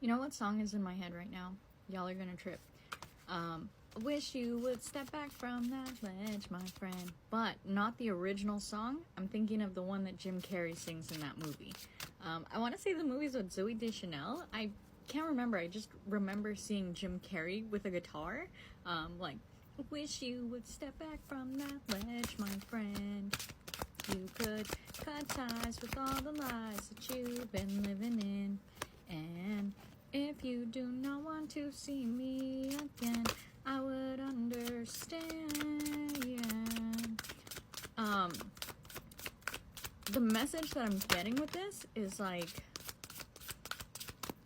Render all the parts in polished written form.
You know what song is in my head right now? Y'all are gonna trip. Wish you would step back from that ledge, my friend. But not the original song. I'm thinking of the one that Jim Carrey sings in that movie. I want to say the movie's with Zooey Deschanel. I can't remember. I just remember seeing Jim Carrey with a guitar. Like, wish you would step back from that ledge, my friend. You could cut ties with all the lies that you've been living in. And if you do not want to see me again, I would understand. The message that I'm getting with this is like,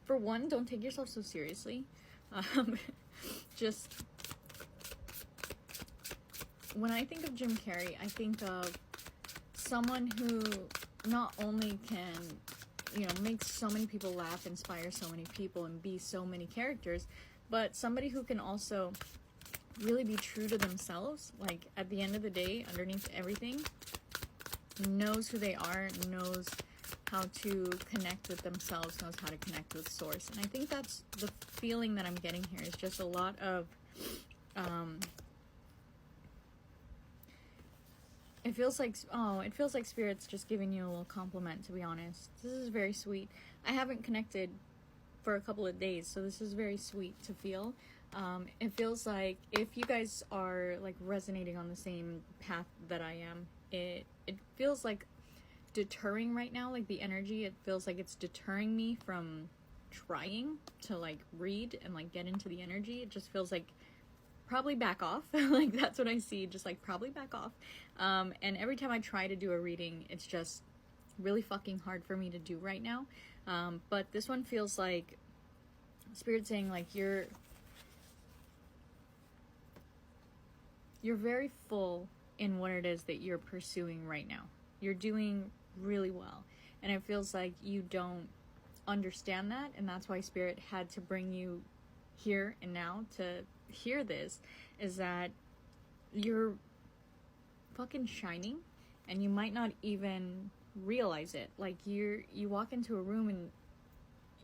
for one, don't take yourself so seriously. Just, when I think of Jim Carrey, I think of someone who not only can, you know, make so many people laugh, inspire so many people, and be so many characters, but somebody who can also really be true to themselves. Like, at the end of the day, underneath everything, knows who they are, knows how to connect with themselves, knows how to connect with source. And I think that's the feeling that I'm getting here, is just a lot of it feels like Spirit's just giving you a little compliment, to be honest. This is very sweet. I haven't connected for a couple of days, so this is very sweet to feel. It feels like if you guys are like resonating on the same path that I am, it feels like deterring right now, like the energy, it feels like it's deterring me from trying to like read and like get into the energy. It just feels like probably back off. Like, that's what I see, just like probably back off. And every time I try to do a reading, it's just really fucking hard for me to do right now. But this one feels like Spirit saying like you're very full in what it is that you're pursuing right now. You're doing really well, and it feels like you don't understand that, and that's why Spirit had to bring you here and now to hear this, is that you're fucking shining, and you might not even realize it. Like, you walk into a room and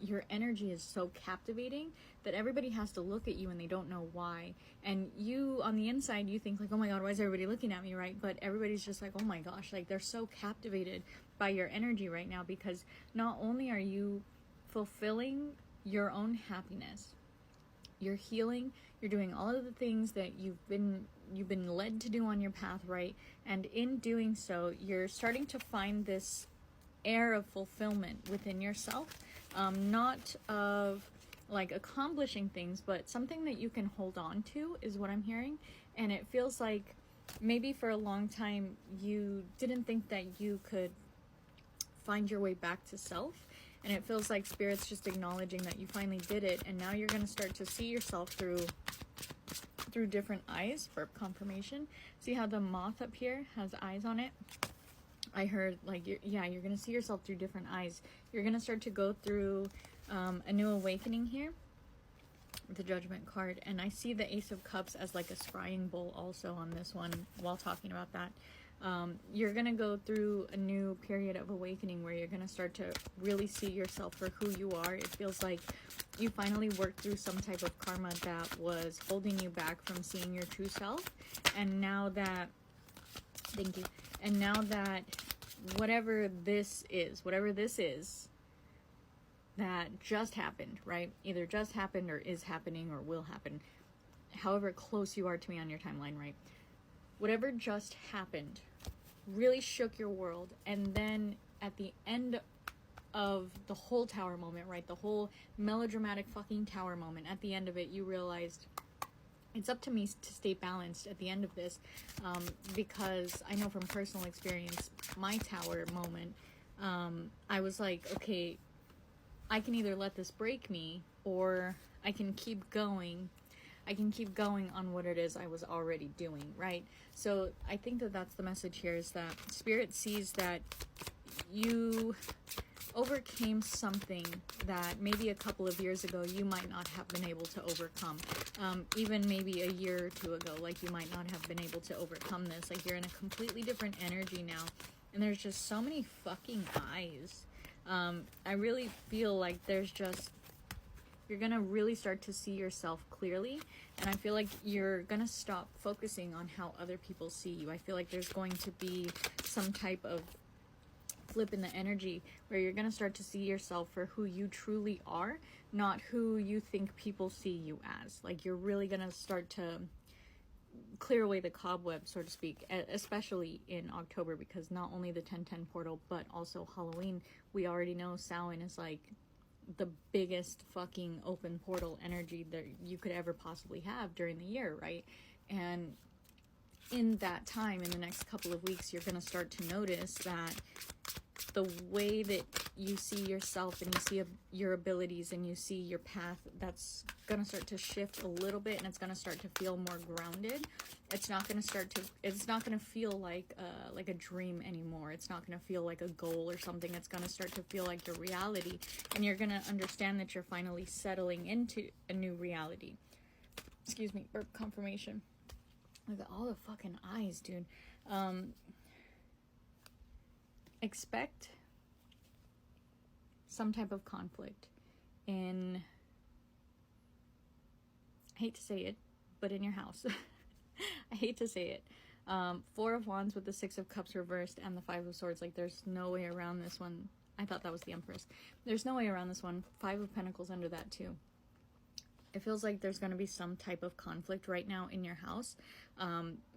your energy is so captivating that everybody has to look at you and they don't know why. And you, on the inside, you think like, oh my god, why is everybody looking at me, right? But everybody's just like, oh my gosh, like they're so captivated by your energy right now, because not only are you fulfilling your own happiness, you're healing, you're doing all of the things that you've been led to do on your path, right? And in doing so, you're starting to find this air of fulfillment within yourself, not of like accomplishing things, but something that you can hold on to is what I'm hearing. And it feels like maybe for a long time you didn't think that you could find your way back to self, and it feels like Spirit's just acknowledging that you finally did it, and now you're going to start to see yourself through different eyes. For confirmation, see how the moth up here has eyes on it? I heard like you're going to see yourself through different eyes. You're going to start to go through a new awakening here with the Judgment card, and I see the Ace of Cups as like a scrying bowl also on this one while talking about that. You're going to go through a new period of awakening where you're going to start to really see yourself for who you are. It feels like you finally worked through some type of karma that was holding you back from seeing your true self. And now that, thank you, and now that whatever this is that just happened, right? Either just happened or is happening or will happen, however close you are to me on your timeline, right? Whatever just happened really shook your world, and then at the end of the whole tower moment, right, the whole melodramatic fucking tower moment, at the end of it, you realized it's up to me to stay balanced at the end of this, because I know from personal experience, my tower moment, I was like, okay, I can either let this break me, or I can keep going. I can keep going on what it is I was already doing, right? So I think that that's the message here, is that Spirit sees that you overcame something that maybe a couple of years ago you might not have been able to overcome. Even maybe a year or two ago, like you might not have been able to overcome this. Like, you're in a completely different energy now, and there's just so many fucking eyes. I really feel like there's just You're gonna really start to see yourself clearly, and I feel like you're gonna stop focusing on how other people see you. I feel like there's going to be some type of flip in the energy where you're gonna start to see yourself for who you truly are, not who you think people see you as. Like, you're really gonna start to clear away the cobweb, so to speak, especially in October, because not only the 1010 portal, but also Halloween. We already know Samhain is like the biggest fucking open portal energy that you could ever possibly have during the year, right? And in that time, in the next couple of weeks, you're going to start to notice that the way that you see yourself and you see your abilities and you see your path, that's going to start to shift a little bit, and it's going to start to feel more grounded. It's not going to feel like a dream anymore. It's not going to feel like a goal or something. It's going to start to feel like your reality, and you're going to understand that you're finally settling into a new reality. Excuse me, burp confirmation. Look at all the fucking eyes, dude. Expect some type of conflict in, I hate to say it, but in your house. I hate to say it. Four of Wands with the Six of Cups reversed and the Five of Swords. Like, there's no way around this one. I thought that was the Empress. There's no way around this one. Five of Pentacles under that too. It feels like there's going to be some type of conflict right now in your house.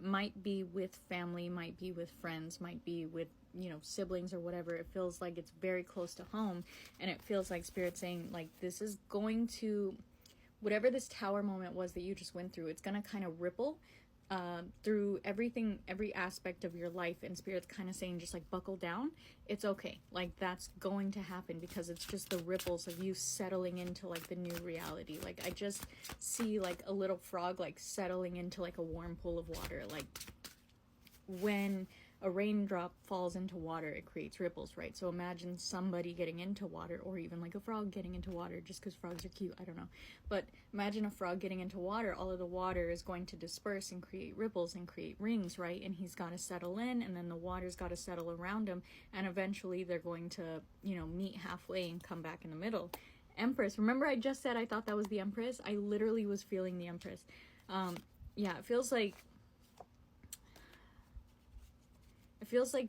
Might be with family, might be with friends, might be with, siblings or whatever. It feels like it's very close to home, and it feels like Spirit saying, like, this is going to, whatever this tower moment was that you just went through, it's going to kind of ripple through everything, every aspect of your life, and Spirit's kind of saying, just like, buckle down. It's okay. Like, that's going to happen, because it's just the ripples of you settling into like the new reality. Like, I just see like a little frog like settling into like a warm pool of water. Like, when a raindrop falls into water, it creates ripples, right? So imagine somebody getting into water, or even like a frog getting into water, just because frogs are cute, I don't know. But imagine a frog getting into water. All of the water is going to disperse and create ripples and create rings, right? And he's got to settle in, and then the water's got to settle around him, and eventually they're going to, meet halfway and come back in the middle. Empress, remember I just said I thought that was the Empress? I literally was feeling the Empress. Yeah, it feels like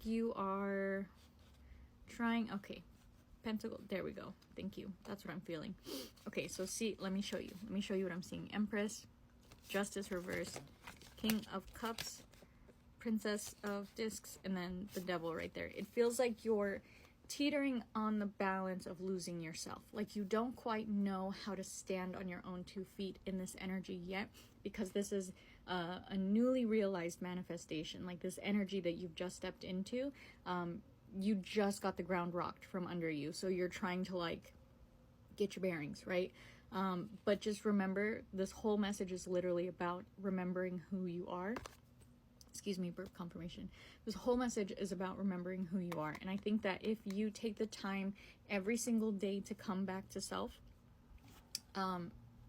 you are trying, okay, Pentacle, there we go, thank you, that's what I'm feeling. Okay, so see, let me show you what I'm seeing. Empress, Justice reversed, King of Cups, Princess of Discs, and then the Devil right there. It feels like you're teetering on the balance of losing yourself. Like, you don't quite know how to stand on your own 2 feet in this energy yet, because this is a newly realized manifestation. Like, this energy that you've just stepped into, you just got the ground rocked from under you, so you're trying to like get your bearings, right? But just remember, this whole message is literally about remembering who you are. Excuse me, burp confirmation. This whole message is about remembering who you are, and I think that if you take the time every single day to come back to self,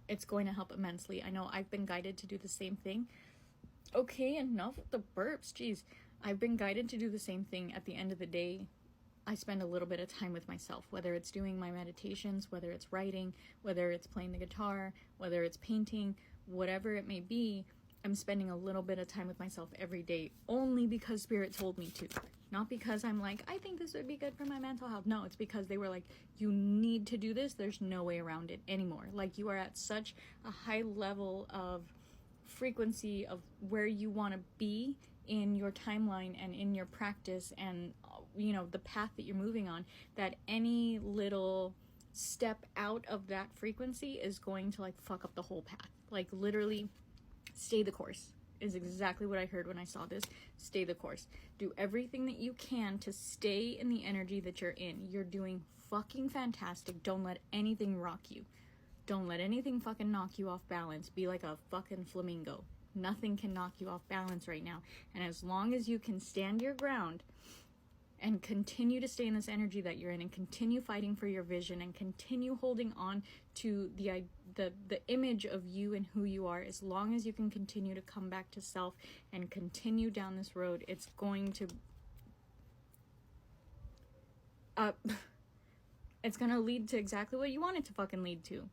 it's going to help immensely. I know I've been guided to do the same thing. Okay, enough with the burps. Jeez. I've been guided to do the same thing. At the end of the day, I spend a little bit of time with myself, whether it's doing my meditations, whether it's writing, whether it's playing the guitar, whether it's painting, whatever it may be. I'm spending a little bit of time with myself every day, only because Spirit told me to. Not because I'm like, I think this would be good for my mental health. No, it's because they were like, you need to do this. There's no way around it anymore. Like, you are at such a high level of frequency of where you want to be in your timeline and in your practice and, the path that you're moving on, that any little step out of that frequency is going to like fuck up the whole path. Like, literally, stay the course is exactly what I heard when I saw this. Stay the course. Do everything that you can to stay in the energy that you're in. You're doing fucking fantastic. Don't let anything rock you. Don't let anything fucking knock you off balance. Be like a fucking flamingo. Nothing can knock you off balance right now. And as long as you can stand your ground and continue to stay in this energy that you're in, and continue fighting for your vision, and continue holding on to the image of you and who you are, as long as you can continue to come back to self and continue down this road, it's going to lead to exactly what you want it to fucking lead to.